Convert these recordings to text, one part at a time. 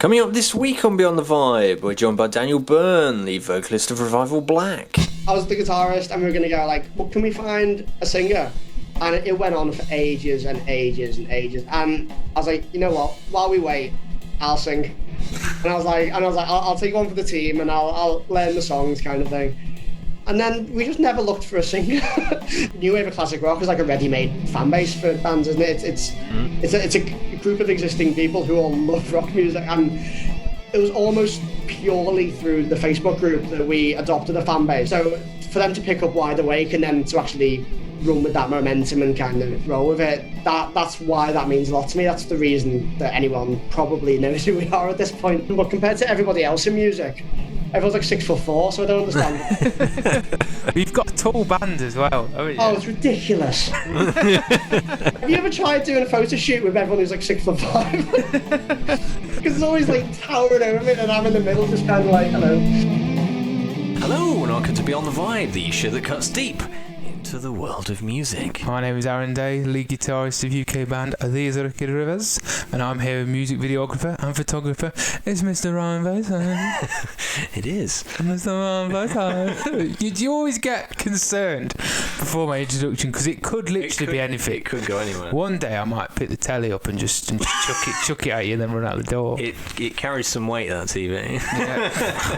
Coming up this week on Beyond the Vibe, we're joined by Daniel Byrne, the vocalist of Revival Black. I was the guitarist and we were going to go like, well, can we find a singer? And it went on for ages and ages and ages. And I was like, you know what, while we wait, I'll sing. And I was like, I'll take one for the team and I'll learn the songs kind of thing. And then we just never looked for a singer. New wave of classic rock is like a ready-made fan base for bands, isn't it? It's a group of existing people who all love rock music, and it was almost purely through the Facebook group that we adopted a fan base. So for them to pick up Wide Awake and then to actually run with that momentum and kind of roll with it, that's why that means a lot to me. That's the reason that anyone probably knows who we are at this point. But compared to everybody else in music, everyone's like 6'4", so I don't understand. You've got a tall band as well, haven't you? Oh, it's ridiculous. Have you ever tried doing a photo shoot with everyone who's like 6'5"? Because it's always like towering over me and I'm in the middle just kind of like, hello. Hello and welcome to Beyond the Vibe, the show that cuts deep into the world of music. My name is Aaron Day, lead guitarist of UK band These Are the Rivers, and I'm here with music videographer and photographer. It's Mr. Ryan Bates. It is. Mr. Ryan Bates. You always get concerned before my introduction because it could literally be anything. It could go anywhere. One day I might pick the telly up and just chuck it at you and then run out the door. It carries some weight, that TV. Yeah,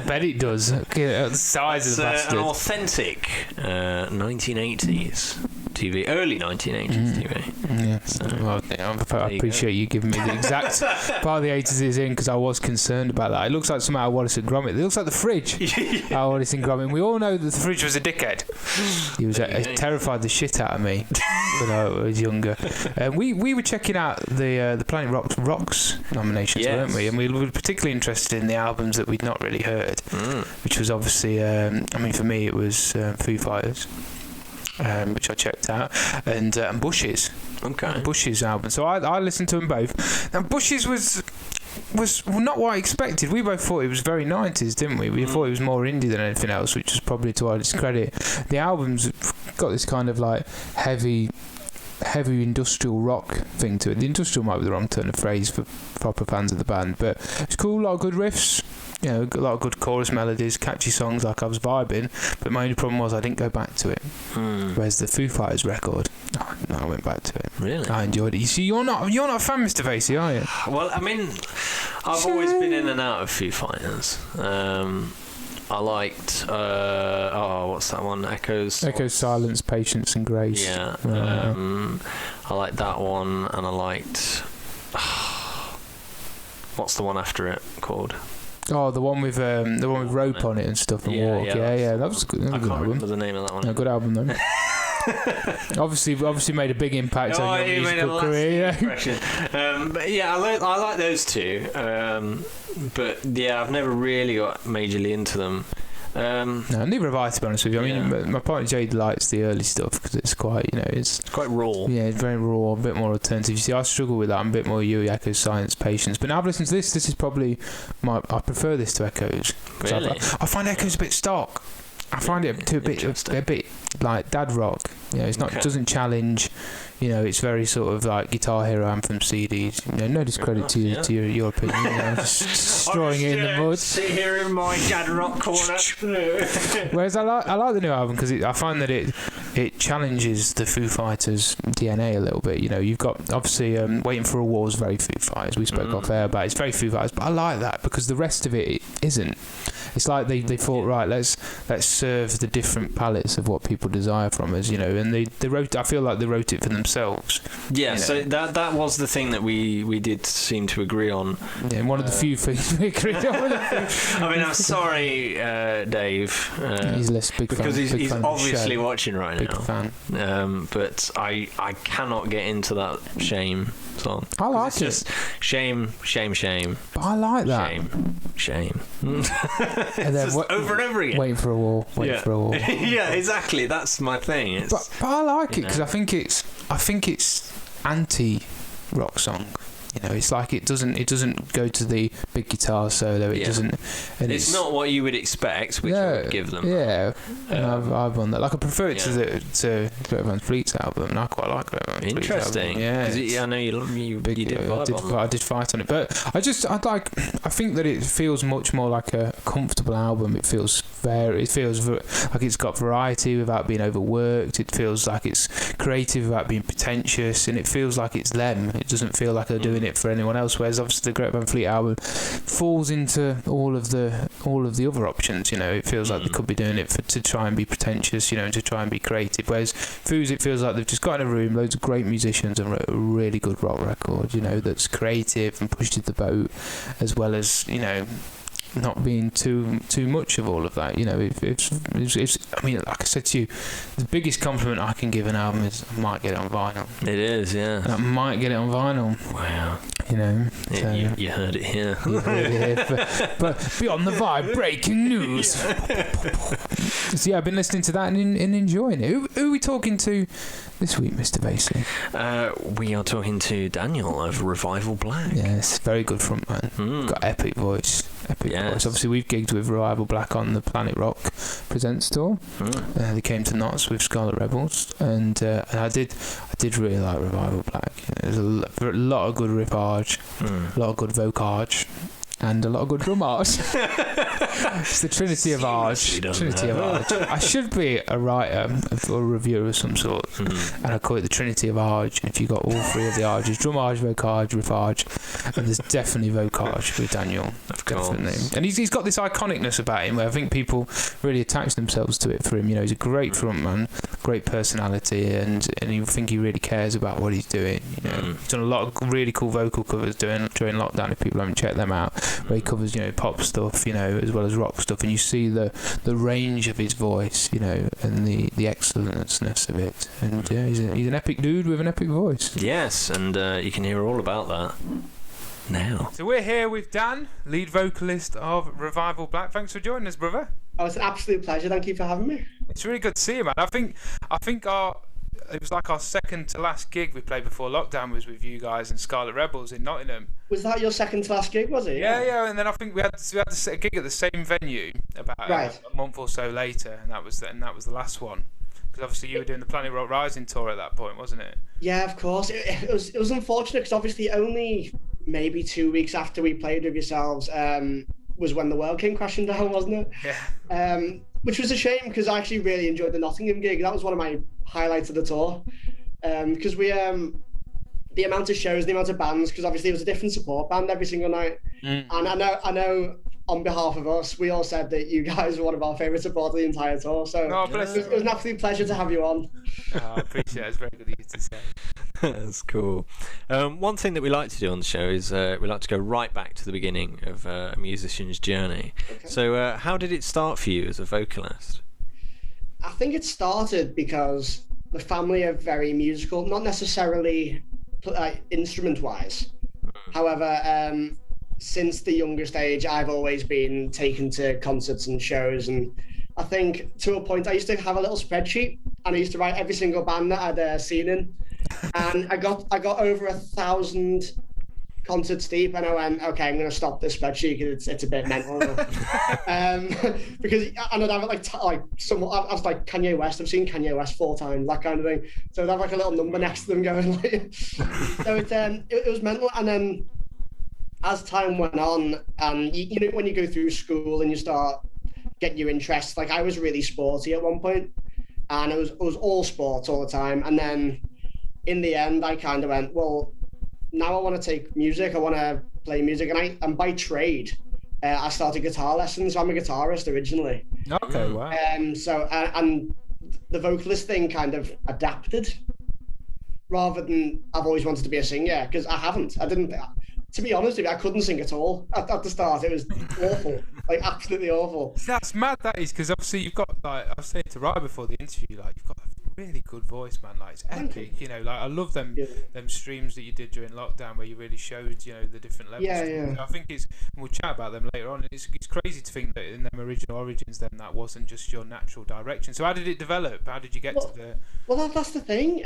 I bet it does. The size of the bastard. An authentic 1980s TV, early 1980s TV. Yeah. Well, I appreciate you giving me the exact part of the 80s it's in, because I was concerned about that. It looks like something out of Wallace and Gromit. It looks like the fridge out of Wallace and Gromit. We all know that the fridge was a dickhead. He was terrified the shit out of me when I was younger. We were checking out the Planet Rocks nominations, weren't we? And we were particularly interested in the albums that we'd not really heard, which was obviously, for me it was Foo Fighters. Which I checked out, and Bush's. Okay. Bush's album. So I listened to them both. And Bush's was not what I expected. We both thought it was very 90s, didn't we? We thought it was more indie than anything else, which was probably to our discredit. The album's got this kind of like heavy industrial rock thing to it. The industrial might be the wrong turn of phrase for proper fans of the band, but it's cool, a lot of good riffs. You know, a lot of good chorus melodies, catchy songs, like I was vibing, but my only problem was I didn't go back to it. Whereas the Foo Fighters record, I went back to it. Really? I enjoyed it. You see, you're not a fan, Mr. Vasey, are you? Well, I've always been in and out of Foo Fighters. I liked, what's that one? Echoes, Silence, Patience and Grace. Yeah. I liked that one, and I liked... what's the one after it called? Oh, the one with Rope on it and stuff and Walk. Yeah. That was good. I can't remember the name of that one. A good album though. obviously made a big impact on your musical career. But yeah, I like those two. But yeah, I've never really got majorly into them. No, neither have I, to be honest with you. I mean, my partner Jade likes the early stuff because it's quite, it's quite raw. Yeah, it's very raw, a bit more alternative. You see, I struggle with that. I'm a bit more Yui, Echoes, Science, Patience. But now I've listened to this is probably I prefer this to Echoes. Really? I find Echoes a bit stock. I find it a bit like dad rock. It's not doesn't challenge. It's very sort of like Guitar Hero Anthem CDs. No discredit to your opinion. Just destroying it in the mud. Sit here in my dad rock corner. Whereas I like the new album because I find that it challenges the Foo Fighters DNA a little bit. You've got obviously Waiting for a War is very Foo Fighters. We spoke off air about it. It's very Foo Fighters, but I like that because the rest of it isn't. It's like they thought, right, let's serve the different palettes of what people desire from us, and they wrote. I feel like they wrote it for themselves. Yeah, so that was the thing that we did seem to agree on. Yeah, one of the few things we agreed on. I'm sorry, Dave. He's less big because fan. He's obviously watching right big now. Fan. But I cannot get into that Shame song. I like it. Just shame. But I like that. Shame. And then over and over again. Waiting for a War. Yeah, exactly. That's my thing. But I like it because I think it's anti-rock song. You know, it's like it doesn't go to the big guitar solo. It doesn't. And it's not what you would expect, which I would give them. Yeah, and I've won that. Like I prefer it to Greta Van Fleet's album, and I quite like Greta Van Fleet's album. Interesting. I know you did vibe on that. I did fight on it, but I think that it feels much more like a comfortable album. It feels like it's got variety without being overworked. It feels like it's creative without being pretentious, and it feels like it's them. It doesn't feel like they're doing it for anyone else. Whereas obviously the Greta Van Fleet album falls into all of the other options. You know, it feels like they could be doing it to try and be pretentious, you know, and to try and be creative. Whereas Foos, it feels like they've just got in a room, loads of great musicians, and wrote a really good rock record. You know, that's creative and pushes the boat, as well as, you know, not being too much of all of that. You know, it's I mean, like I said to you, the biggest compliment I can give an album is I might get it on vinyl. It is, yeah. I might get it on vinyl. Wow. You know, so, you heard it here. you heard it here. But beyond the vibe, breaking news. So yeah, I've been listening to that and enjoying it. Who are we talking to this week, Mr. Basie? We are talking to Daniel of Revival Black. Yes, very good frontman. Got epic voice. Voice. Obviously, we've gigged with Revival Black on the Planet Rock Presents tour. They came to Knots with Scarlet Rebels, and I did really like Revival Black. There's a lot of good riffage, a lot of good vocage, and a lot of good drummage. It's the Trinity of Arge. I should be a writer or a reviewer of some sort, and I call it the Trinity of Arge. And if you've got all three of the Arges, drummage, vocage, riffage, and there's definitely vocage with Daniel. Definitely. And he's got this iconicness about him where I think people really attach themselves to it for him. You know, he's a great frontman, great personality, and you think he really cares about what he's doing. You know, he's done a lot of really cool vocal covers during lockdown. If people haven't checked them out, where he covers, you know, pop stuff, you know, as well as rock stuff, and you see the range of his voice, you know, and the excellenceness of it. And yeah, he's an epic dude with an epic voice. Yes, and you can hear all about that now. So we're here with Dan, lead vocalist of Revival Black. Thanks for joining us, brother. Oh, it's an absolute pleasure. Thank you for having me. It's really good to see you, man. I think it was like our second to last gig we played before lockdown was with you guys and Scarlet Rebels in Nottingham. Was that your second to last gig, was it? Yeah, and then I think we had a gig at the same venue about a month or so later, and that was the last one. Because obviously you were doing the Planet Rock Rising tour at that point, wasn't it? Yeah, of course. It was unfortunate because obviously only maybe 2 weeks after we played with yourselves was when the world came crashing down, wasn't it? Yeah. Which was a shame because I actually really enjoyed the Nottingham gig. That was one of my highlights of the tour. Because we the amount of shows, the amount of bands, because obviously it was a different support band every single night. And I know on behalf of us, we all said that you guys were one of our favourite supporters of the entire tour. So it was an absolute pleasure to have you on. I appreciate it. It's very good of you to say. That's cool. One thing that we like to do on the show is we like to go right back to the beginning of a musician's journey. Okay. So how did it start for you as a vocalist? I think it started because the family are very musical, not necessarily instrument-wise. However, since the youngest age, I've always been taken to concerts and shows, and I think to a point I used to have a little spreadsheet and I used to write every single band that I'd seen in, and I got over 1,000 concerts deep, and I went, okay, I'm going to stop this spreadsheet because it's a bit mental. Because I'd have it I was like Kanye West. I've seen Kanye West 4 times, that kind of thing. So I'd have like a little number next to them going like. So it was mental, and then as time went on, and you know when you go through school and you start getting your interests, like I was really sporty at one point, and it was all sports all the time, and then in the end I kind of went, well, now I want to take music, I want to play music, and by trade I started guitar lessons. So I'm a guitarist originally. Okay, wow. So and the vocalist thing kind of adapted rather than I've always wanted to be a singer, because I didn't, to be honest with you, I couldn't sing at all at the start. It was awful, like absolutely awful. That's mad, that is, because obviously you've got, like I was saying to Ryan before the interview, like you've got a really good voice, man. Like it's epic, you know. Like I love them streams that you did during lockdown where you really showed, you know, the different levels. Yeah. I think and we'll chat about them later on. It's crazy to think that in them original origins, then that wasn't just your natural direction. So how did it develop? How did you get to the? Well, that's the thing.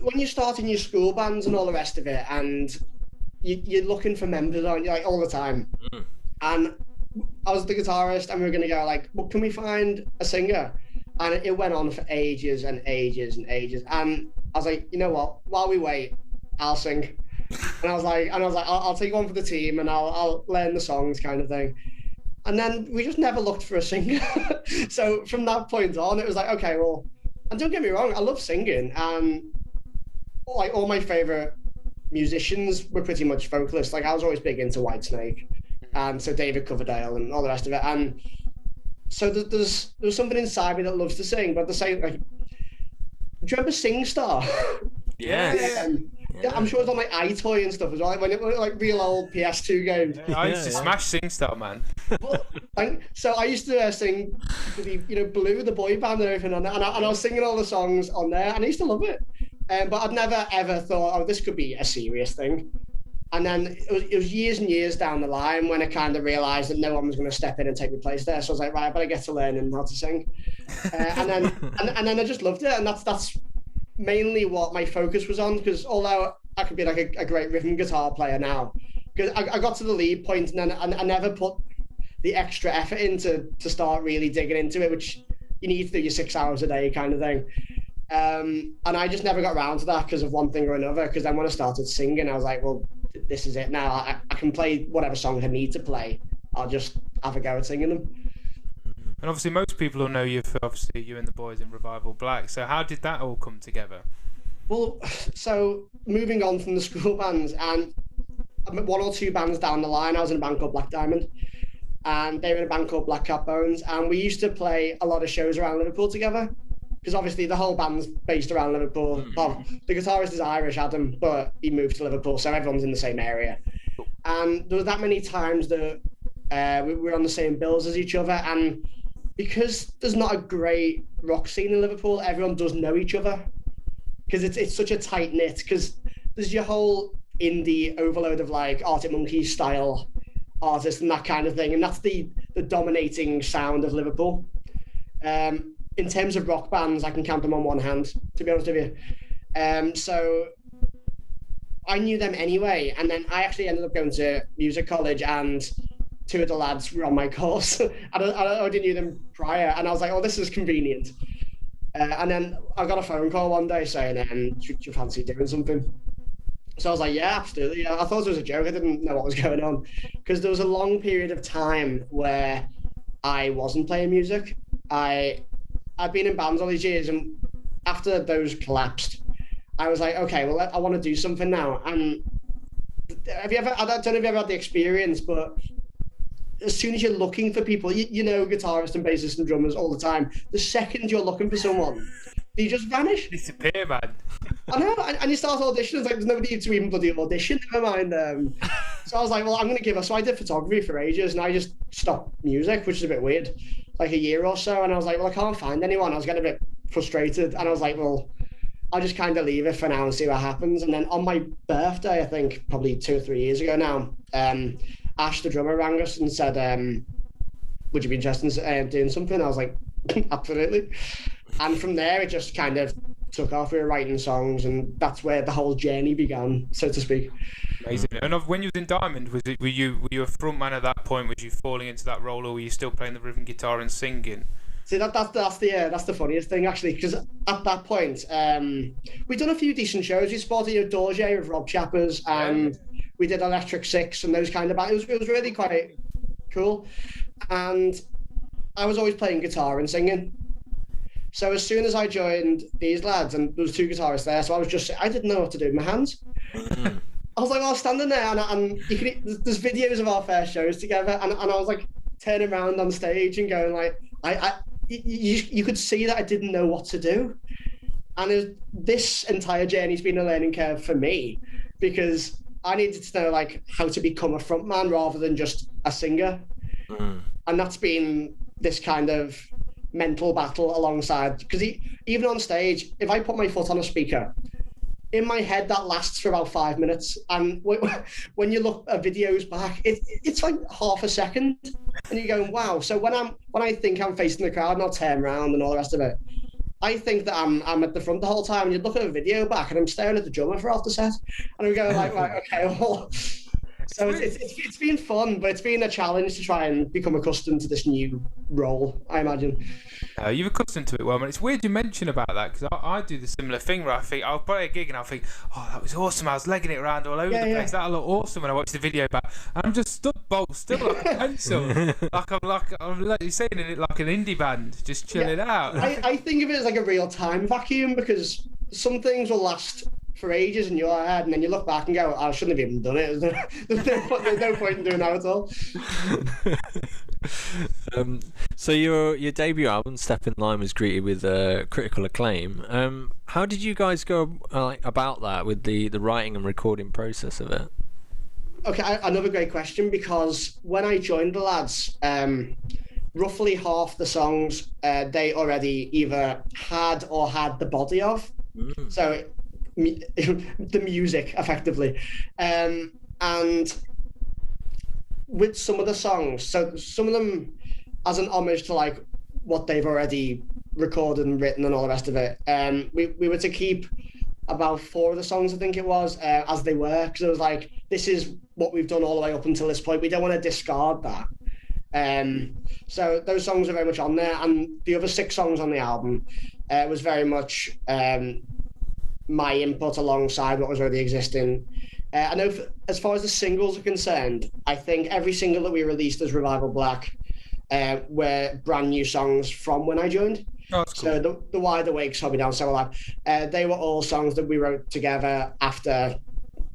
When you start in your school bands and all the rest of it, and you're looking for members, aren't you, like all the time? And I was the guitarist, and we were going to go like, well, can we find a singer? And it went on for ages and ages and ages. And I was like, you know what? While we wait, I'll sing. And I was like, I'll take one for the team, and I'll learn the songs, kind of thing. And then we just never looked for a singer. So from that point on, it was like, okay, well, and don't get me wrong, I love singing, and like all my favorite musicians were pretty much vocalists. Like I was always big into Whitesnake, and so David Coverdale and all the rest of it. And so there's something inside me that loves to sing, but at the same, like, do you remember SingStar? Yes. Yeah, I'm sure it's on like iToy and stuff as well. When it was like real old PS2 games. I used to smash SingStar, man. Well, so I used to sing, Blue, the boy band and everything on that, and I was singing all the songs on there, and I used to love it. But I'd never ever thought, oh, this could be a serious thing. And then it was years and years down the line when I kind of realised that no one was going to step in and take my place there. So I was like, right, I better get to learning how to sing. And then I just loved it, and that's mainly what my focus was on, because although I could be like a great rhythm guitar player now, because I got to the lead point, and then I never put the extra effort in to start really digging into it, which you need to do your 6 hours a day kind of thing. And I just never got around to that because of one thing or another, because then when I started singing, I was like, well, this is it now. I can play whatever songs I need to play. I'll just have a go at singing them. And obviously most people will know you for obviously you and the boys in Revival Black. So how did that all come together? Well, so moving on from the school bands, and one or two bands down the line, I was in a band called Black Diamond, and they were in a band called Black Cat Bones, and we used to play a lot of shows around Liverpool together, because obviously the whole band's based around Liverpool. Well, the guitarist is Irish, Adam, but he moved to Liverpool, so everyone's in the same area. And there was that many times that we were on the same bills as each other, and because there's not a great rock scene in Liverpool, everyone does know each other, because it's such a tight knit. Because there's your whole indie overload of like Arctic Monkeys style artists and that kind of thing, and that's the dominating sound of Liverpool. In terms of rock bands, I can count them on one hand, to be honest with you. So I knew them anyway, and then I actually ended up going to music college, and two of the lads were on my course. I already knew them prior, and I was like, oh, this is convenient. And then I got a phone call one day saying, do you fancy doing something? So I was like, yeah, absolutely. I thought it was a joke. I didn't know what was going on, because there was a long period of time where I wasn't playing music. I'd been in bands all these years, and after those collapsed, I was like, okay, well, I want to do something now. And I don't know if you've ever had the experience, but as soon as you're looking for people, you know, guitarists and bassists and drummers all the time, the second you're looking for someone, they just vanish. Disappear, man. I know, and you start auditions, like there's nobody to even bloody audition, never mind. So I was like, well, I'm going to give up. So I did photography for ages, and I just stopped music, which is a bit weird, like a year or so. And I was like, well, I can't find anyone. I was getting a bit frustrated, and I was like, well, I'll just kind of leave it for now and see what happens. And then on my birthday, I think probably 2 or 3 years ago now, Ash, the drummer, rang us and said, would you be interested in doing something? I was like, absolutely. And from there, it just kind of took off. We were writing songs, and that's where the whole journey began, so to speak. Amazing. And when you was in Diamond, were you a front man at that point? Was you falling into that role, or were you still playing the rhythm guitar and singing? See, that's the funniest thing, actually, because at that point, we'd done a few decent shows. We supported Dorje with Rob Chappers, and we did Electric Six and those kind of bands. It was really quite cool. And I was always playing guitar and singing. So as soon as I joined these lads, and there was 2 guitarists there, so I didn't know what to do with my hands. I was like, well, standing there, and there's videos of our first shows together, and I was like turning around on stage and going like, you could see that I didn't know what to do. And this entire journey's been a learning curve for me, because I needed to know like how to become a frontman rather than just a singer. And that's been this kind of mental battle alongside, because even on stage, if I put my foot on a speaker, in my head that lasts for about 5 minutes, and when you look at videos back, it's like half a second, and you're going, wow. So when I think I'm facing the crowd and I'll turn around and all the rest of it, I think that I'm at the front the whole time, and you'd look at a video back, and I'm staring at the drummer for half the set, and I'm going like, right, okay, well. So it's been fun, but it's been a challenge to try and become accustomed to this new role, I imagine. You've accustomed to it well, man. It's weird you mention about that, because I do the similar thing where I think I'll play a gig and I'll think, oh, that was awesome. I was legging it around all over the place. That'll look awesome when I watch the video back. And I'm just stood bolt still like a pencil, I'm like you're saying it like an indie band, just chilling out. I think of it as like a real-time vacuum, because some things will last for ages in your head, and then you look back and go, I shouldn't have even done it. There's no point in doing that at all. So your debut album, Step in Line, was greeted with critical acclaim. How did you guys go about that with the writing and recording process of it? Okay, another great question, because when I joined the lads, roughly half the songs they already either had or had the body of. So the music, effectively. And with some of the songs, so some of them as an homage to like what they've already recorded and written and all the rest of it, we were to keep about 4 of the songs, I think it was, as they were, because it was like, this is what we've done all the way up until this point. We don't want to discard that. So those songs are very much on there, and the other 6 songs on the album was very much my input alongside what was already existing. I know as far as the singles are concerned, I think every single that we released as Revival Black were brand new songs from when I joined. Oh, that's cool. So the Wide Awakes, Hobby Down, So Alive, they were all songs that we wrote together after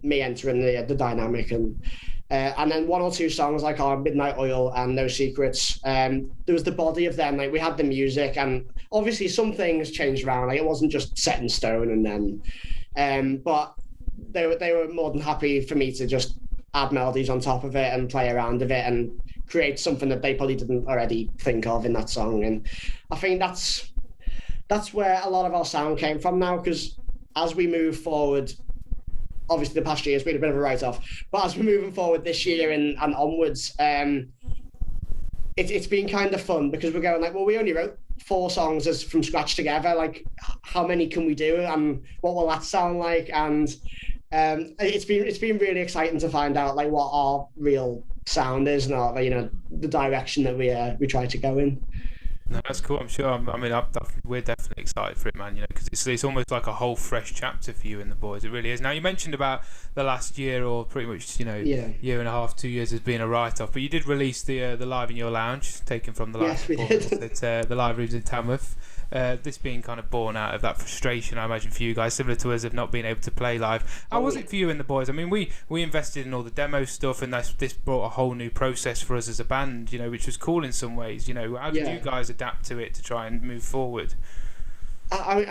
me entering the dynamic, and then 1 or 2 songs like our Midnight Oil and No Secrets, there was the body of them. Like, we had the music, and obviously some things changed around. Like, it wasn't just set in stone, and then but they were more than happy for me to just add melodies on top of it and play around with it and create something that they probably didn't already think of in that song. And I think that's where a lot of our sound came from now, because as we move forward, obviously the past year has been a bit of a write-off, but as we're moving forward this year and onwards, it's been kind of fun, because we're going like, well, we only wrote 4 songs from scratch together. Like, how many can we do, and what will that sound like? And it's been really exciting to find out like what our real sound is, and our, the direction that we try to go in. No, that's cool. I'm sure. We're definitely excited for it, man. Because it's almost like a whole fresh chapter for you and the boys. It really is. Now, you mentioned about the last year, or pretty much, year and a half, 2 years as being a write-off. But you did release the Live in Your Lounge, taken from the last performance at the Live Rooms in Tamworth. This being kind of born out of that frustration, I imagine, for you guys, similar to us, of not being able to play live. How was it for you and the boys? I mean, we invested in all the demo stuff, and this brought a whole new process for us as a band, which was cool in some ways. How did you guys adapt to it to try and move forward? I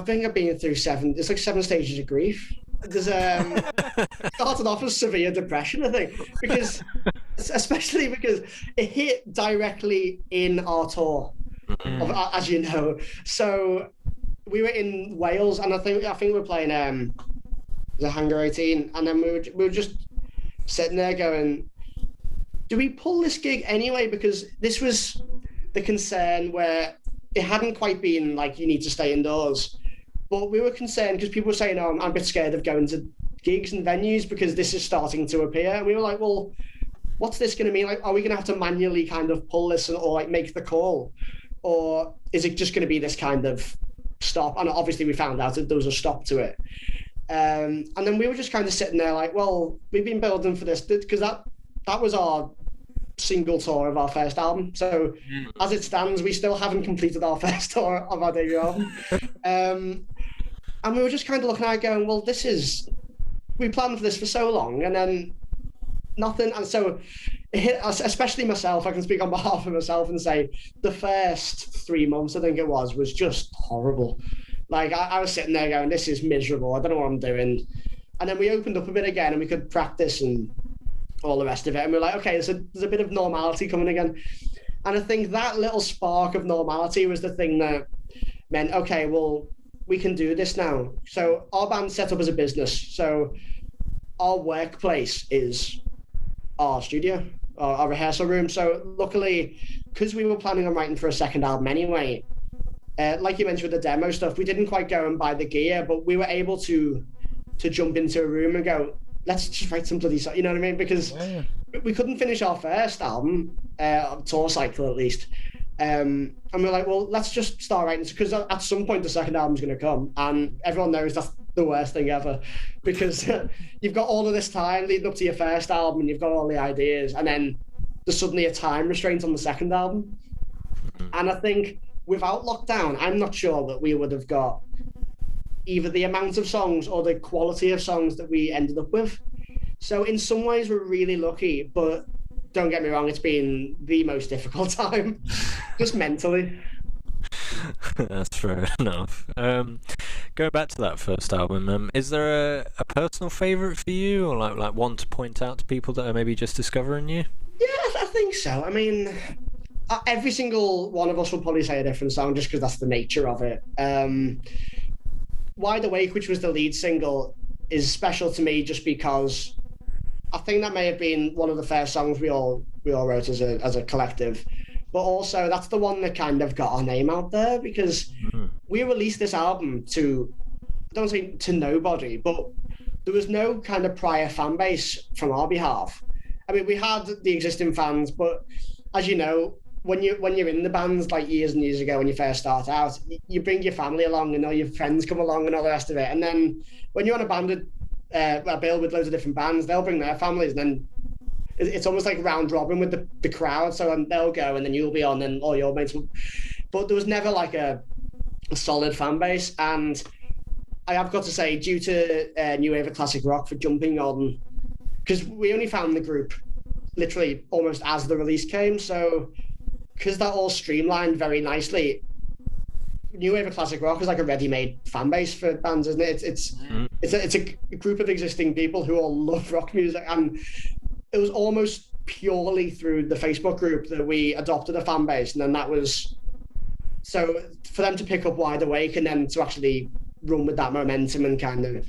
think I've been through 7 stages of grief. There's started off as severe depression, I think, especially because it hit directly in our tour. As you know, so we were in Wales, and I think we were playing the Hangar 18, and then we were just sitting there going, do we pull this gig anyway? Because this was the concern, where it hadn't quite been like you need to stay indoors, but we were concerned because people were saying, I'm a bit scared of going to gigs and venues because this is starting to appear, and we were like, well, what's this going to mean? Like, are we going to have to manually kind of pull this or like make the call? Or is it just going to be this kind of stop? And obviously we found out that there was a stop to it. And then we were just kind of sitting there like, well, we've been building for this, because that was our single tour of our first album. So as it stands, we still haven't completed our first tour of our debut album. And we were just kind of looking at it going, well, we planned for this for so long, and then nothing. And so it hit us, especially myself. I can speak on behalf of myself and say the first 3 months, I think it was just horrible. Like, I was sitting there going, this is miserable. I don't know what I'm doing. And then we opened up a bit again, and we could practice and all the rest of it. And we were like, okay, there's a bit of normality coming again. And I think that little spark of normality was the thing that meant, okay, well, we can do this now. So our band's set up as a business. So our workplace is our studio, our rehearsal room. So luckily, because we were planning on writing for a second album anyway, like you mentioned with the demo stuff, we didn't quite go and buy the gear, but we were able to jump into a room and go, let's just write some bloody song, you know what I mean? Because we couldn't finish our first album, tour cycle at least. And we're like, well, let's just start writing, because at some point the second album's going to come, and everyone knows that's the worst thing ever, because you've got all of this time leading up to your first album and you've got all the ideas, and then there's suddenly a time restraint on the second album. And I think without lockdown, I'm not sure that we would have got either the amount of songs or the quality of songs that we ended up with. So in some ways we're really lucky, but don't get me wrong, it's been the most difficult time, just mentally. That's fair enough. Going back to that first album, is there a personal favourite for you, or like one to point out to people that are maybe just discovering you? Yeah, I think so. I mean, every single one of us will probably say a different song, just because that's the nature of it. Wide Awake, which was the lead single, is special to me just because I think that may have been one of the first songs we all wrote as a collective. But also that's the one that kind of got our name out there, because we released this album to, I don't say to nobody, but there was no kind of prior fan base from our behalf. I mean, we had the existing fans, but as you know, when you're in the bands like years and years ago, when you first start out, you bring your family along and all your friends come along and all the rest of it. And then when you're on a bill with loads of different bands, they'll bring their families, and then it's almost like round robin with the crowd. So then they'll go and then you'll be on, and all your mates will. But there was never like a solid fan base. And I have got to say, due to New Wave of Classic Rock for jumping on, because we only found the group literally almost as the release came. So because that all streamlined very nicely, New Wave of Classic Rock is like a ready-made fan base for bands, isn't it? It's a group of existing people who all love rock music, and it was almost purely through the Facebook group that we adopted a fan base. And then that was, so for them to pick up Wide Awake and then to actually run with that momentum and kind of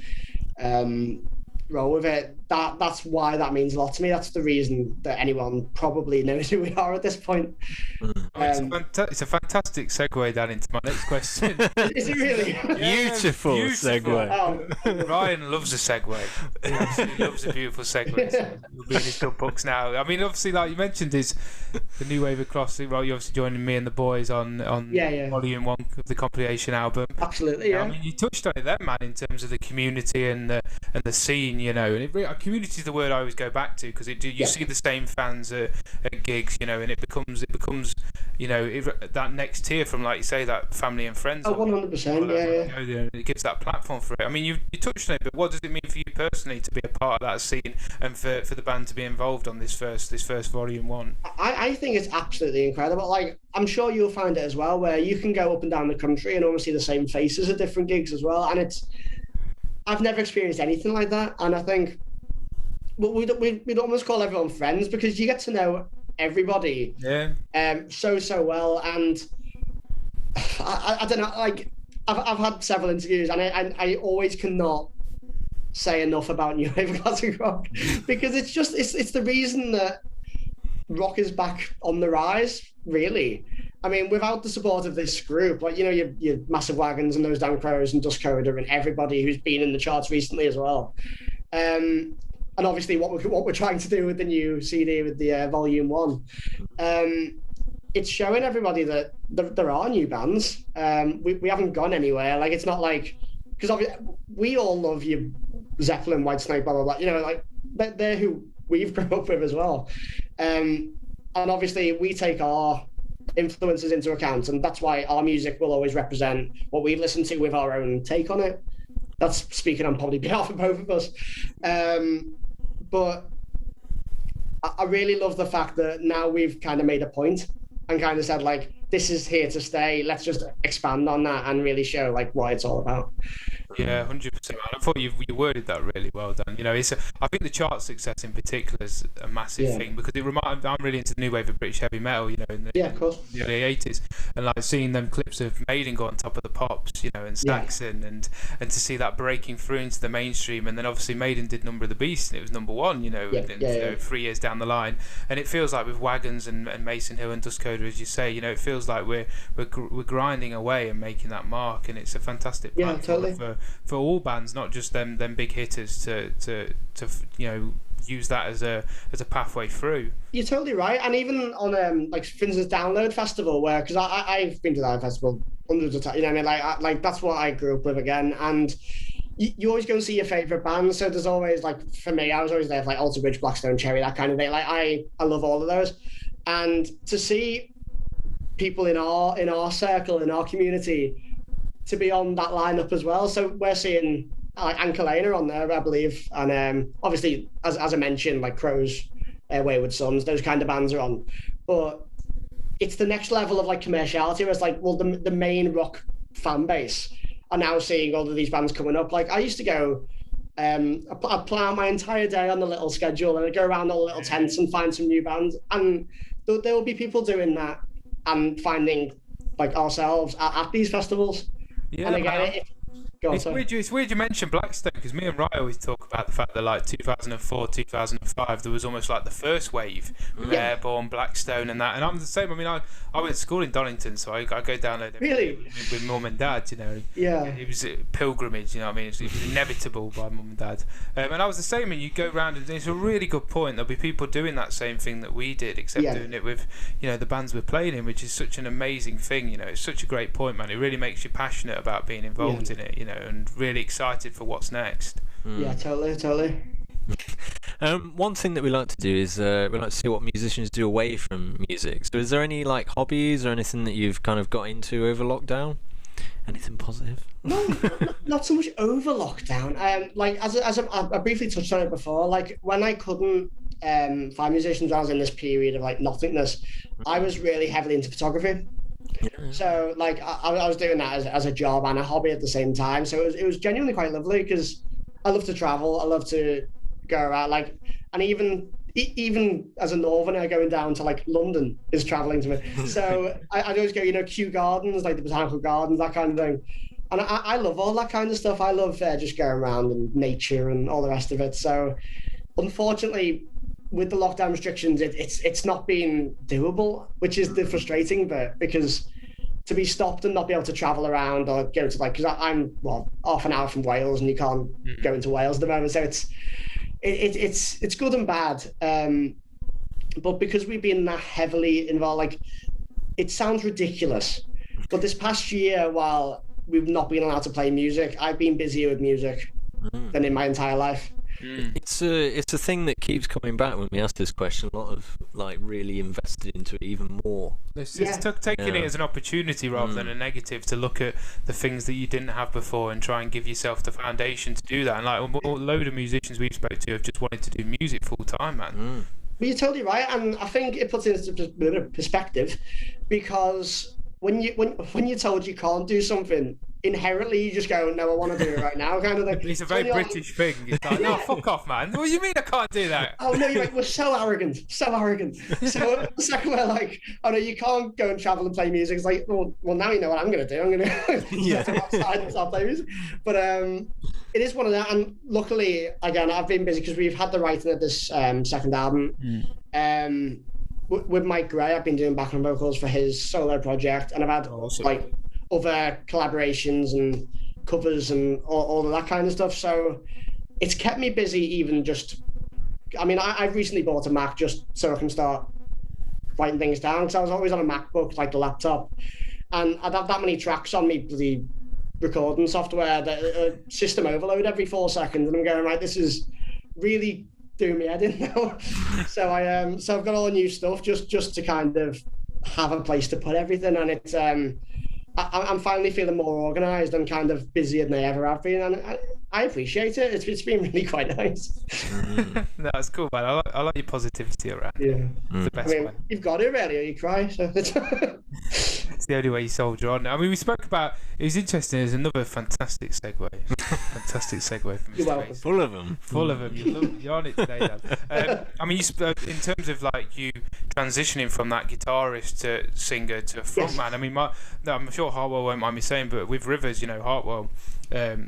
roll with it, that's why that means a lot to me. That's the reason that anyone probably knows who we are at this point. It's a fantastic segue down into my next question. Is it really? Beautiful segue. Oh. Ryan loves a segue. He absolutely loves a beautiful segue. So he'll be in his good books now. I mean, obviously, like you mentioned, is the New Wave of Classic Rock. You're obviously joining me and the boys on Volume 1 of the compilation album. Absolutely, yeah. I mean, you touched on it then, man, in terms of the community and the scene, you know. And community is the word I always go back to, because you see the same fans at gigs, you know, and it becomes you know, that next tier from, like you say, that family and friends. Oh, 100%, yeah. It gives that platform for it. I mean, you touched on it, but what does it mean for you personally to be a part of that scene and for the band to be involved on this first Volume 1? I think it's absolutely incredible. Like, I'm sure you'll find it as well, where you can go up and down the country and almost see the same faces at different gigs as well. And I've never experienced anything like that. And I think we'd almost call everyone friends, because you get to know everybody so well. And I don't know, like I've had several interviews, and I always cannot say enough about New Wave of Classic Rock, because it's the reason that rock is back on the rise, really. I mean, without the support of this group, like, you know, your Massive Wagons and Those Damn Crows and Dust Coder and everybody who's been in the charts recently as well. And obviously what we're trying to do with the new CD, with the Volume 1, it's showing everybody that there are new bands. We haven't gone anywhere. Like, it's not like, because we all love your Zeppelin, Whitesnake, blah, blah, blah. You know, like, they're who we've grown up with as well. And obviously we take our influences into account, and that's why our music will always represent what we listen to with our own take on it. That's speaking on probably behalf of both of us. But I really love the fact that now we've kind of made a point and kind of said, like, this is here to stay. Let's just expand on that and really show, like, what it's all about. Yeah, 100%. to, man. I thought you worded that really well done. You know, I think the chart success in particular is a massive thing, because I'm really into the new wave of British heavy metal, you know, in the, of course. the early 80s, and like seeing them clips of Maiden go on top of the Pops, you know, and Saxon, and to see that breaking through into the mainstream. And then obviously Maiden did Number of the Beast, and it was number one, you know, 3 years down the line. And it feels like with Wagons and Mason Hill and Dust Coder, as you say, you know, it feels like we're grinding away and making that mark, and it's a fantastic platform for all bands, not just them big hitters, to you know, use that as a pathway through. You're totally right. And even on like, for instance, Download Festival, where, because I've been to that festival hundreds of times, you know what I mean, like that's what I grew up with again. And you always go and see your favorite bands, so there's always, like, for me, I was always there for like Alter Bridge, Blackstone, Cherry, that kind of thing. Like I love all of those, and to see people in our circle, in our community, to be on that lineup as well. So we're seeing like Ankalena on there, I believe, and obviously, as I mentioned, like Crows, Wayward Sons, those kind of bands are on. But it's the next level of like commerciality, where it's like, well, the main rock fan base are now seeing all of these bands coming up. Like I used to go, I'd plan out my entire day on the little schedule, and I'd go around all the little tents and find some new bands, and there will be people doing that and finding like ourselves at these festivals. Yeah, and again, it's weird you mentioned Blackstone, because me and Ryan always talk about the fact that like 2004, 2005, there was almost like the first wave with Airborne, Blackstone, and that. And I'm the same. I mean, I went to school in Donington, so I go down there with mum and dad. You know, it was a pilgrimage. You know what I mean? It was inevitable by mum and dad. And I was the same. And you go around, and it's a really good point. There'll be people doing that same thing that we did, except doing it with, you know, the bands we're playing in, which is such an amazing thing. You know, it's such a great point, man. It really makes you passionate about being involved in it. You know, and really excited for what's next. Yeah, totally. One thing that we like to do is we like to see what musicians do away from music. So is there any like hobbies or anything that you've kind of got into over lockdown? Anything positive? No, not so much over lockdown. Like as I briefly touched on it before, like when I couldn't find musicians, I was in this period of like nothingness. I was really heavily into photography. So like I was doing that as a job and a hobby at the same time. So it was genuinely quite lovely, because I love to travel. I love to go around, like, and even as a northerner, going down to like London is traveling to me. So I'd always go, you know, Kew Gardens, like the Botanical Gardens, that kind of thing. And I love all that kind of stuff. I love just going around and nature and all the rest of it. So unfortunately, with the lockdown restrictions, it's not been doable, which is the frustrating bit, because to be stopped and not be able to travel around or go to, like, because I'm half an hour from Wales, and you can't go into Wales at the moment, so it's good and bad. But because we've been that heavily involved, like, it sounds ridiculous, but this past year, while we've not been allowed to play music, I've been busier with music than in my entire life. It's a thing that keeps coming back when we ask this question. A lot of like really invested into it even more. It's taking it as an opportunity rather than a negative, to look at the things that you didn't have before and try and give yourself the foundation to do that. And like a load of musicians we've spoke to have just wanted to do music full time, man. Well, you're totally right, and I think it puts it into perspective, because when you're told you can't do something, inherently you just go, no, I want to do it right now, kind of thing. It's a very British thing. It's like, no, fuck off, man. What do you mean I can't do that? Oh no, you're like, we're so arrogant. So the second we're like, oh no, you can't go and travel and play music. It's like, well now you know what I'm going to do. I'm going to go outside and start playing music. But it is one of that, and luckily, again, I've been busy because we've had the writing of this second album. With Mike Gray, I've been doing background vocals for his solo project, and I've had like other collaborations and covers and all of that kind of stuff. So it's kept me busy, even just, I mean, I've recently bought a Mac just so I can start writing things down, because I was always on a MacBook, like the laptop, and I'd have that many tracks on me, the recording software, that system overload every 4 seconds, and I'm going, right, this is really doing me head in now. So I've got all the new stuff just to kind of have a place to put everything, and it's I'm finally feeling more organised and kind of busier than I ever have been, and I appreciate it. It's been really quite nice. No, it's cool, man. I like your positivity around. Yeah, it's the best. I mean, you've got it really, or you cry. So the only way you soldier on. I mean, we spoke about. It was interesting. There's another fantastic segue. Fantastic segue from You're Mr. welcome. Mason. Full of them. Full of them. You're on it today, Dan. I mean, in terms of like you transitioning from that guitarist to singer to frontman. I mean, I'm sure Hartwell won't mind me saying, but with Rivers, Hartwell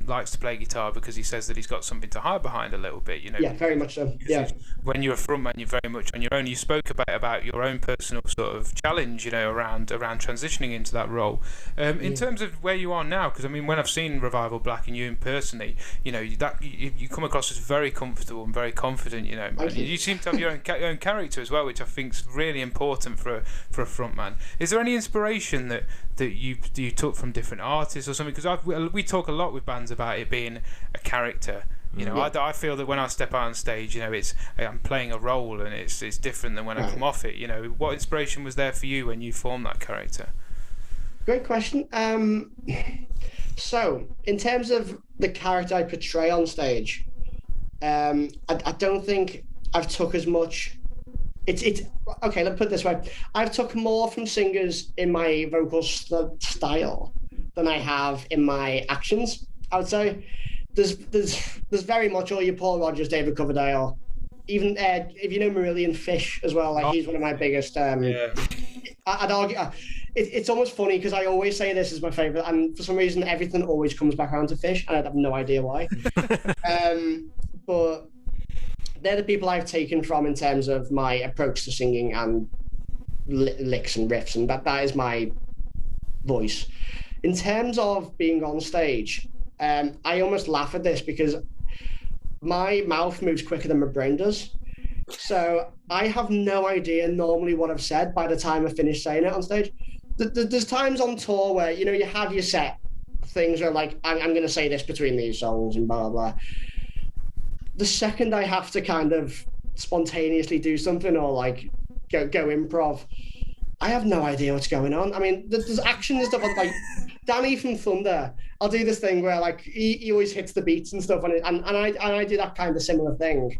likes to play guitar because he says that he's got something to hide behind a little bit. Yeah, very much so. Yeah. When you're a frontman, you're very much on your own. You spoke about your own personal sort of challenge, around transitioning into that role. In terms of where you are now, because I mean, when I've seen Revival Black and you personally, you come across as very comfortable and very confident. And you seem to have your own character as well, which I think is really important for a frontman. Is there any inspiration that you took from different artists or something? Because we talk a lot with bands about it being a character. I feel that when I step out on stage, I'm playing a role and it's different than when I come off it. What inspiration was there for you when you formed that character? Great question. So, in terms of the character I portray on stage, I don't think I've took as much. It's okay. Let's put it this way: I've took more from singers in my vocal style than I have in my actions. I would say there's very much all your Paul Rodgers, David Coverdale, even if you know Marillion Fish as well. Like he's one of my biggest. I'd argue. It's almost funny because I always say this is my favorite, and for some reason everything always comes back around to Fish, and I have no idea why. But they're the people I've taken from in terms of my approach to singing and licks and riffs, and that is my voice. In terms of being on stage, I almost laugh at this because my mouth moves quicker than my brain does. So I have no idea normally what I've said by the time I finish saying it on stage. There's times on tour where, you have your set things where like, I'm going to say this between these songs and blah, blah, blah. The second I have to kind of spontaneously do something or like go improv, I have no idea what's going on. I mean, there's action and stuff like Danny from Thunder. I'll do this thing where like he always hits the beats and stuff, and I do that kind of similar thing.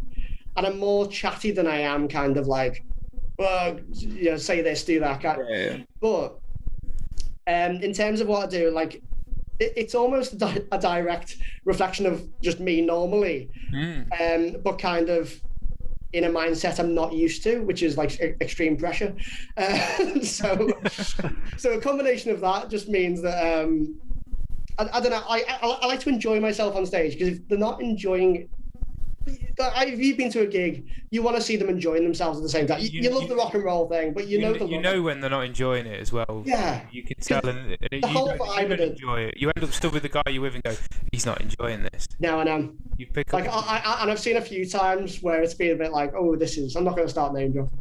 And I'm more chatty than I am kind of like, well, say this, do that. Yeah. But in terms of what I do, like it's almost a direct reflection of just me normally, but kind of in a mindset I'm not used to, which is like extreme pressure. So a combination of that just means that I don't know. I like to enjoy myself on stage, because if they're not enjoying, if you've been to a gig, you want to see them enjoying themselves at the same time. You love the rock and roll thing, but you know when they're not enjoying it as well. Yeah, you can tell, and the whole vibe don't enjoy it. You end up still with the guy you're with and go, he's not enjoying this. No, I know. You pick up. Like and I've seen a few times where it's been a bit like, oh, I'm not going to start name dropping.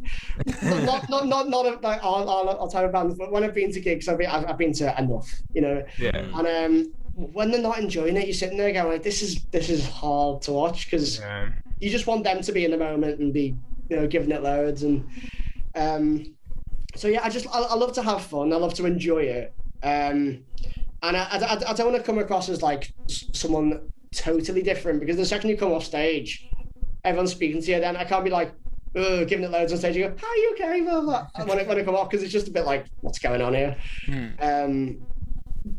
not like I'll tell bands, but when I've been to gigs, I've been to enough, Yeah. And when they're not enjoying it, you're sitting there going like, this is hard to watch, because you just want them to be in the moment and be giving it loads. And so yeah, I love to have fun. I love to enjoy it. And I don't want to come across as like someone totally different, because the second you come off stage, everyone's speaking to you. Then I can't be like, giving it loads on stage. You go, "Are you okay?" Blah, blah. When I come off, because it's just a bit like, what's going on here?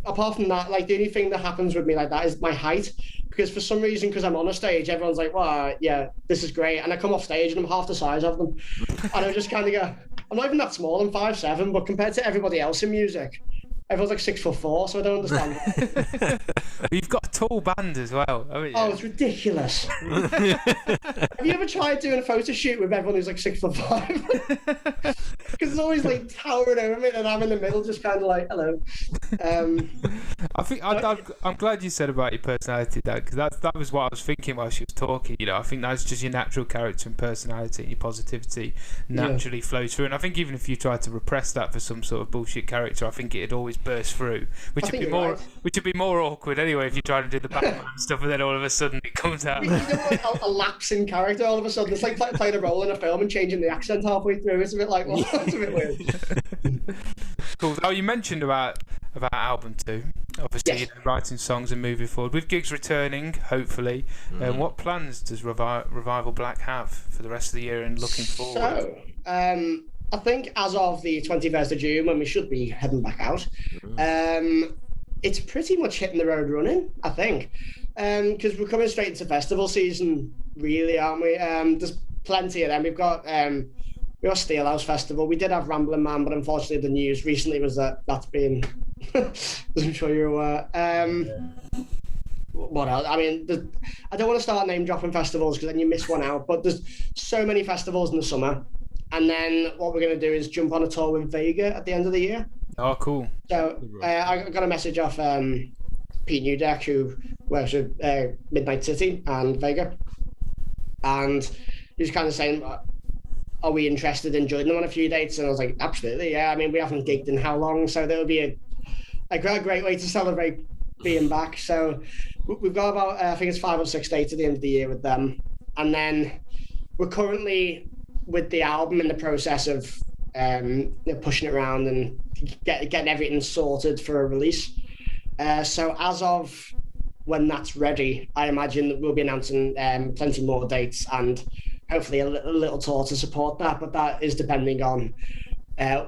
Apart from that, like the only thing that happens with me like that is my height, because for some reason, because I'm on a stage, everyone's like, "Wow, yeah, this is great," and I come off stage and I'm half the size of them, and I just kind of go, I'm not even that small. I'm 5'7", but compared to everybody else in music, everyone's like 6'4", so I don't understand. You've got a tall band as well, haven't you? Oh, it's ridiculous. Have you ever tried doing a photo shoot with everyone who's like 6'5"? Because it's always like towering over me, and I'm in the middle, just kind of like, hello. I think I'm glad you said about your personality, Dad, because that was what I was thinking while she was talking. I think that's just your natural character and personality, and your positivity naturally flows through. And I think even if you tried to repress that for some sort of bullshit character, I think it'd always burst through, which would be more awkward anyway if you try to do the Batman stuff, and then all of a sudden it comes out. Like a lapse in character all of a sudden. It's like playing a role in a film and changing the accent halfway through. It's a bit like, well, that's a bit weird. Cool. Oh, you mentioned about album 2. Obviously, yes. Writing songs and moving forward with gigs returning, hopefully. What plans does Revival Black have for the rest of the year and looking forward? So, I think as of the 21st of June, when we should be heading back out, it's pretty much hitting the road running, I think. Because we're coming straight into festival season, really, aren't we? There's plenty of them. We've got Steelhouse Festival. We did have Ramblin' Man, but unfortunately the news recently was that's been, as I'm sure you're aware. What else? I mean, I don't want to start name dropping festivals because then you miss one out, but there's so many festivals in the summer. And then what we're going to do is jump on a tour with Vega at the end of the year. Oh, cool. So I got a message off Pete Newdeck, who works with Midnight City and Vega. And he was kind of saying, are we interested in joining them on a few dates? And I was like, absolutely, yeah. I mean, we haven't gigged in how long, so there would be a great way to celebrate being back. So we've got about, I think it's 5 or 6 dates at the end of the year with them. And then we're currently, with the album, in the process of pushing it around and getting everything sorted for a release. So as of when that's ready, I imagine that we'll be announcing plenty more dates and hopefully a little tour to support that. But that is depending on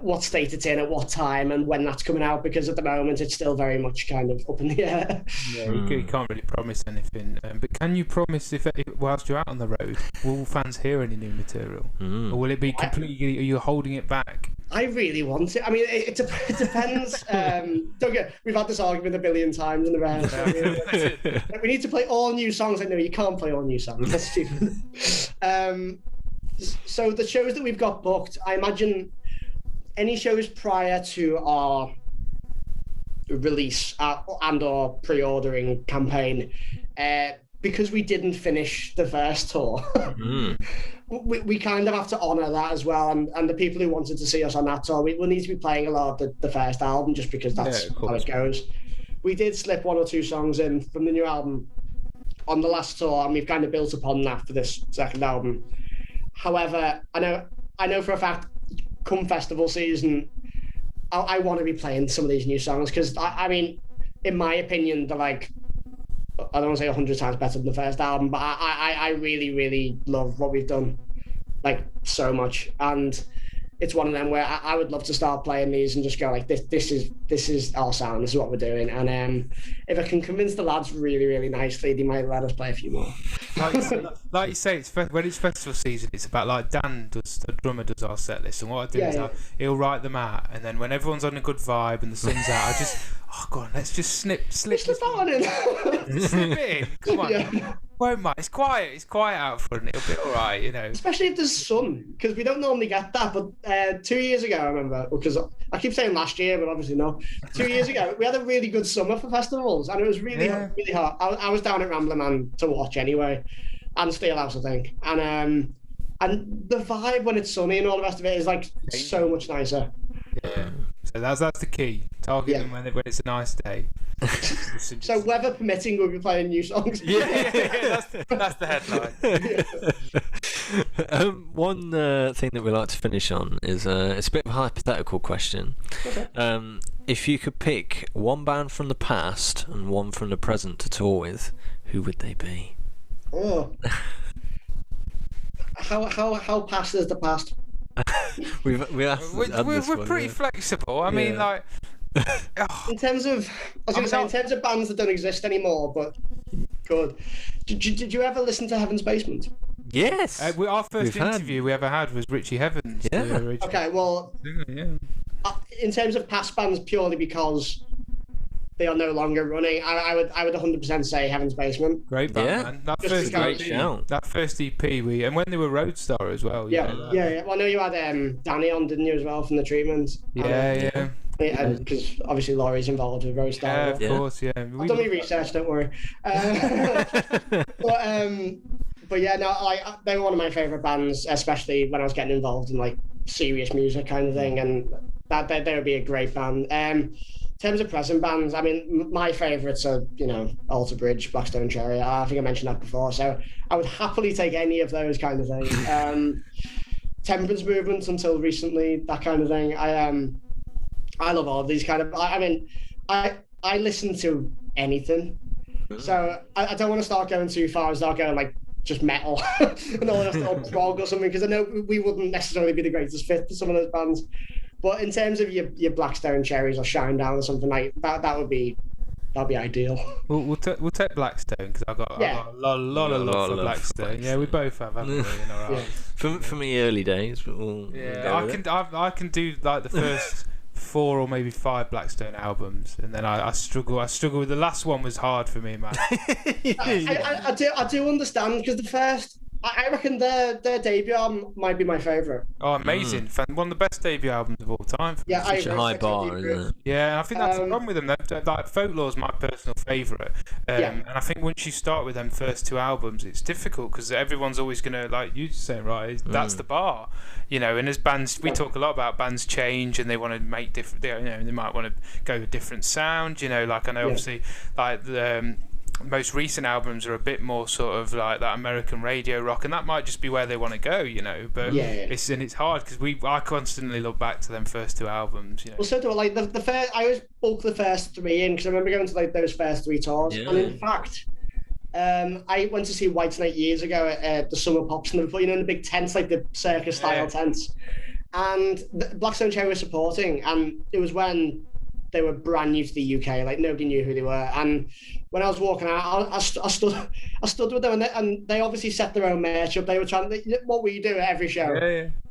what state it's in at what time and when that's coming out, because at the moment it's still very much kind of up in the air. Yeah, you can't really promise anything. But can you promise if whilst you're out on the road, will fans hear any new material? Or will it be completely, are you holding it back? I really want it. I mean, it depends. We've had this argument a billion times in the round. We need to play all new songs. I know you can't play all new songs. That's stupid. So the shows that we've got booked, I imagine any shows prior to our release and or pre-ordering campaign, because we didn't finish the first tour, we kind of have to honour that as well. And the people who wanted to see us on that tour, we'll need to be playing a lot of the first album, just because that's how it goes. We did slip 1 or 2 songs in from the new album on the last tour, and we've kind of built upon that for this second album. However, I know for a fact, come festival season, I want to be playing some of these new songs, because I mean, in my opinion, they're like, I don't want to say 100 times better than the first album, but I really, really love what we've done, like, so much. And it's one of them where I would love to start playing these and just go like, this is our sound, this is what we're doing. And if I can convince the lads really, really nicely, they might let us play a few more. Like you say, when it's festival season, it's about, like, Dan does, the drummer does our set list, and what I do is he'll write them out, and then when everyone's on a good vibe and the sun's out, I just, go on, let's just slip that one in. Slip it in, come on. Won't mind. It's quiet out front. It'll be all right, you know. Especially if there's sun, because we don't normally get that. But 2 years ago, I remember, because I keep saying last year, but obviously not. 2 years ago, we had a really good summer for festivals, and it was really hot. I was down at Ramblin' Man to watch anyway, and Steelhouse, I think. And the vibe when it's sunny and all the rest of it is like so much nicer. Yeah. So that's the key. Target them when it's a nice day. So weather permitting, we'll be playing new songs. That's the headline. One thing that we like to finish on is it's a bit of a hypothetical question. Okay. If you could pick one band from the past and one from the present to tour with, who would they be? Oh. How past is the past? We're pretty flexible. I mean, like, in terms of, in terms of bands that don't exist anymore, but good. Did you ever listen to Heaven's Basement? Yes. Our first interview we ever had was Richie Heavens. Yeah. Okay, well, in terms of past bands, purely because they are no longer running, I would 100% say Heaven's Basement. Great band, man. That first EP, and when they were Roadstar as well. Yeah. Well, I know you had Danny on, didn't you, as well, from the Treatment? Yeah. Because obviously Laurie's involved with Roadstar. Yeah, of course, yeah. I've done my research, don't worry. But yeah, no, they were one of my favourite bands, especially when I was getting involved in like serious music kind of thing, and that they would be a great band. In terms of present bands, I mean, my favourites are, Alter Bridge, Blackstone Cherry. I think I mentioned that before, so I would happily take any of those kind of things. Temperance Movement until recently, that kind of thing. I love all of these kind of. I mean, I listen to anything, so I don't want to start going too far and start going like just metal and all of us all prog or something, because I know we wouldn't necessarily be the greatest fit for some of those bands. But in terms of your Blackstone Cherries or Shinedown or something like that, that'd be ideal. We'll take Blackstone, because I've got a lot of love for Blackstone. Yeah, we both have, haven't we? In our eyes. For me, early days, but I can do like the first 4 or maybe 5 Blackstone albums, and then I struggle with the last one. Was hard for me, man. I do understand, because the first, I reckon their debut album might be my favourite. Oh, amazing! One of the best debut albums of all time. Yeah, such a high bar, isn't it? Yeah, I think that's the problem with them. Like, Folklore's my personal favourite, and I think once you start with them first 2 albums, it's difficult, because everyone's always gonna, like you saying, right? That's the bar, you know. And as bands, we talk a lot about bands change, and they want to make different. You know, they might want to go with different sound. You know, like I know obviously, like the most recent albums are a bit more sort of like that American radio rock, and that might just be where they want to go, you know. But it's hard, because I constantly look back to them first 2 albums, you know. Well, so do I. Like the first, I always bulk the first 3 in, because I remember going to like those first 3 tours, and in fact, I went to see Whitesnake years ago at the Summer Pops in Liverpool, you know, in the big tents, like the circus style tents, and the Blackstone Cherry was supporting, and it was when they were brand new to the UK, like nobody knew who they were. And when I was walking out, I stood with them, and they obviously set their own merch up. They were trying what we do at every show,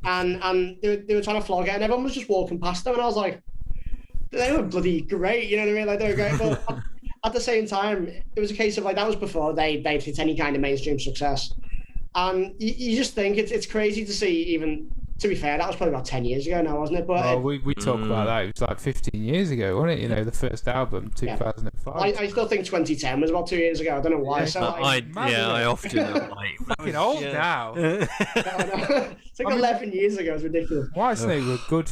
and they were trying to flog it, and everyone was just walking past them, and I was like, they were bloody great, you know what I mean? Like, they were great, but at the same time, it was a case of like, that was before they'd hit any kind of mainstream success, and you just think it's crazy to see. Even to be fair, that was probably about 10 years ago now, wasn't it? But we talk about that. It was like 15 years ago, wasn't it? You know, the first album, 2005. I still think 2010 was about 2 years ago. I don't know why. Yeah, so I often am like, fucking old now. It's like 11 years ago. It's ridiculous. Whitesnake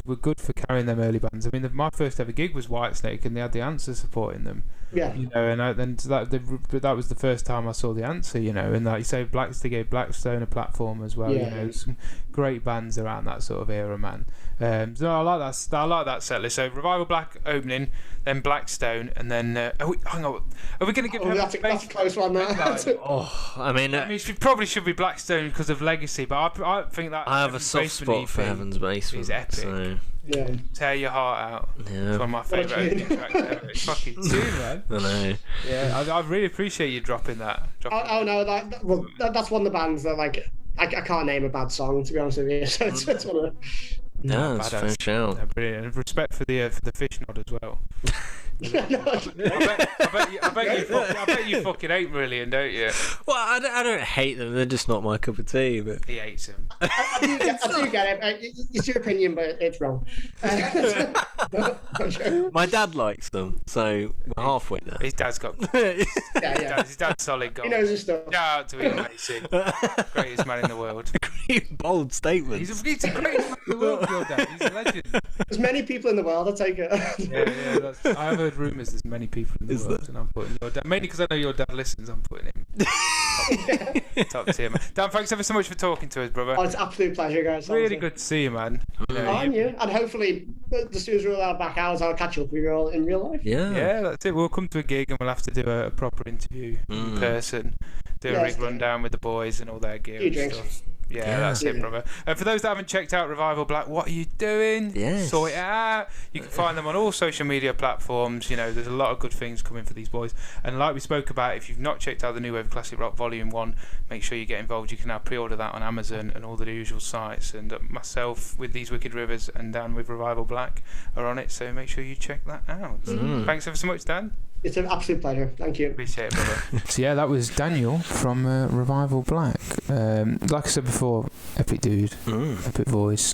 were good for carrying them early bands. I mean, my first ever gig was Whitesnake, and they had the Answer supporting them. Yeah. You know, and that was the first time I saw the Answer. You know, and like you say, they gave Blackstone a platform as well. Yeah. You know, some great bands around that sort of era, man. So I like that. I like that set list. So Revival Black opening, then Blackstone, and then hang on. Are we going to give? That's a close one. I mean, it probably should be Blackstone because of legacy, but I think that I have a soft spot for Heaven's Basement. It's epic. So. Yeah. Tear Your Heart Out. Yeah. It's one of my favourite opening tracks ever. It's fucking tune, man. I know. Yeah, I really appreciate you dropping that. No, that's one of the bands that, like, I can't name a bad song, to be honest with you. So it's one of the... No, it's a fair shout. Yeah, brilliant. And respect for the fish nod as well. I bet you fucking hate Marillion, don't you? Well, I don't hate them. They're just not my cup of tea. But he hates them. I do get it. It's your opinion, but it's wrong. My dad likes them, so we're halfway there. His dad's got. His dad's solid gold. He knows his stuff. Shout out to him, amazing. Greatest man in the world. Bold statement. He's the greatest man in the world, your dad. He's a legend. There's many people in the world. I'll take it. I have heard rumours there's many people in the world, and I'm putting your dad. Mainly because I know your dad listens. I'm putting him top tier, man. Dan, thanks ever so much for talking to us, brother. Oh, it's an absolute pleasure, guys. Really good to see you, man. And you. And hopefully, as soon as we're allowed back out, I'll catch up with you all in real life. Yeah, that's it. We'll come to a gig and we'll have to do a proper interview in person. Do a rig rundown with the boys and all their gear and stuff. Yeah, that's it, brother. And for those that haven't checked out Revival Black, what are you doing? Yes. Sort it out. You can find them on all social media platforms. You know, there's a lot of good things coming for these boys. And like we spoke about, if you've not checked out the New Wave Classic Rock Volume 1, make sure you get involved. You can now pre-order that on Amazon and all the usual sites. And myself with These Wicked Rivers and Dan with Revival Black are on it, so make sure you check that out. Thanks ever so much, Dan. It's an absolute pleasure. Thank you. Appreciate it, brother. So yeah, that was Daniel from Revival Black. Like I said before, epic dude, epic voice,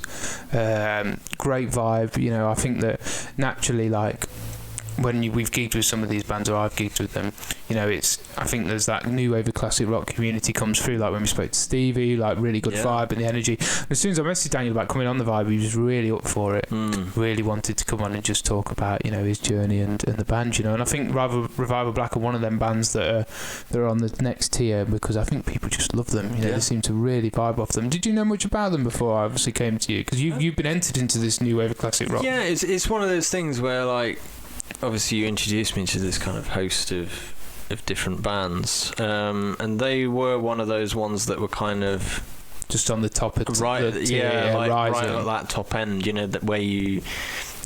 great vibe. You know, I think that naturally, like, when we've gigged with some of these bands, or I've gigged with them, you know, I think there's that new wave of classic rock community comes through, like when we spoke to Stevie, like really good vibe and the energy. As soon as I messaged Daniel about coming on the vibe, he was really up for it, really wanted to come on and just talk about, you know, his journey and the band, you know. And I think Revival Black are one of them bands that are on the next tier, because I think people just love them, you know. They seem to really vibe off them. Did you know much about them before I obviously came to you? Because you've been entered into this new wave of classic rock. Yeah, it's one of those things where, like, obviously you introduced me to this kind of host of of different bands, and they were one of those ones that were kind of just on the top of right at rising. that top end, you know, that where you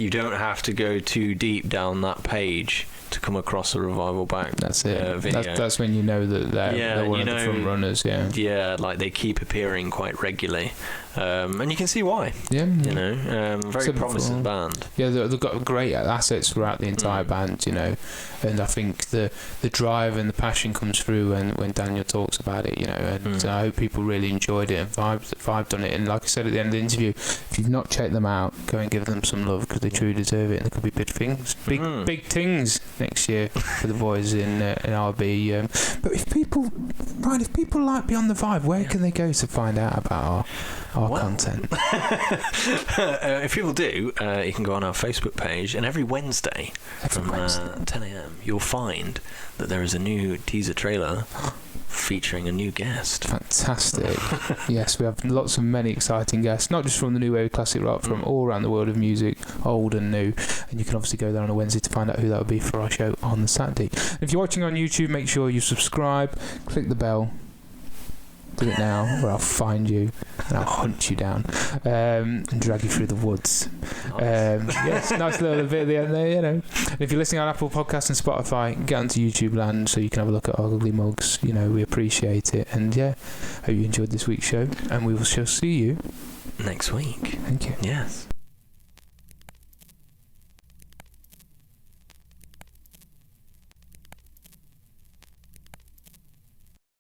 don't have to go too deep down that page to come across a Revival back. That's it. Video. That's when you know that they're one of the front runners. Yeah, like they keep appearing quite regularly, and you can see why. Yeah, you know, very promising band. Yeah, they've got great assets throughout the entire band, you know, and I think the drive and the passion comes through when Daniel talks about it, you know, and I hope people really enjoyed it and vibed on it. And like I said at the end of the interview, if you've not checked them out, go and give them some love, because they truly deserve it, and there could be big things, big things next year for the boys in RB. But if people like Beyond the Vibe, where can they go to find out about our content? If people do, you can go on our Facebook page, and every Wednesday from 10 a.m. you'll find that there is a new teaser trailer featuring a new guest. Fantastic. Yes, we have many exciting guests, not just from the new wave classic rock, from all around the world of music, old and new, and you can obviously go there on a Wednesday to find out who that would be for our show on the Saturday. If you're watching on YouTube, make sure you subscribe, click the bell. Do it now, or I'll find you and I'll hunt you down and drag you through the woods. Yes, nice little bit at the end there, you know. And if you're listening on Apple Podcasts and Spotify, get onto YouTube land so you can have a look at our ugly mugs. You know, we appreciate it. And yeah, hope you enjoyed this week's show, and we will see you next week. Thank you. Yes.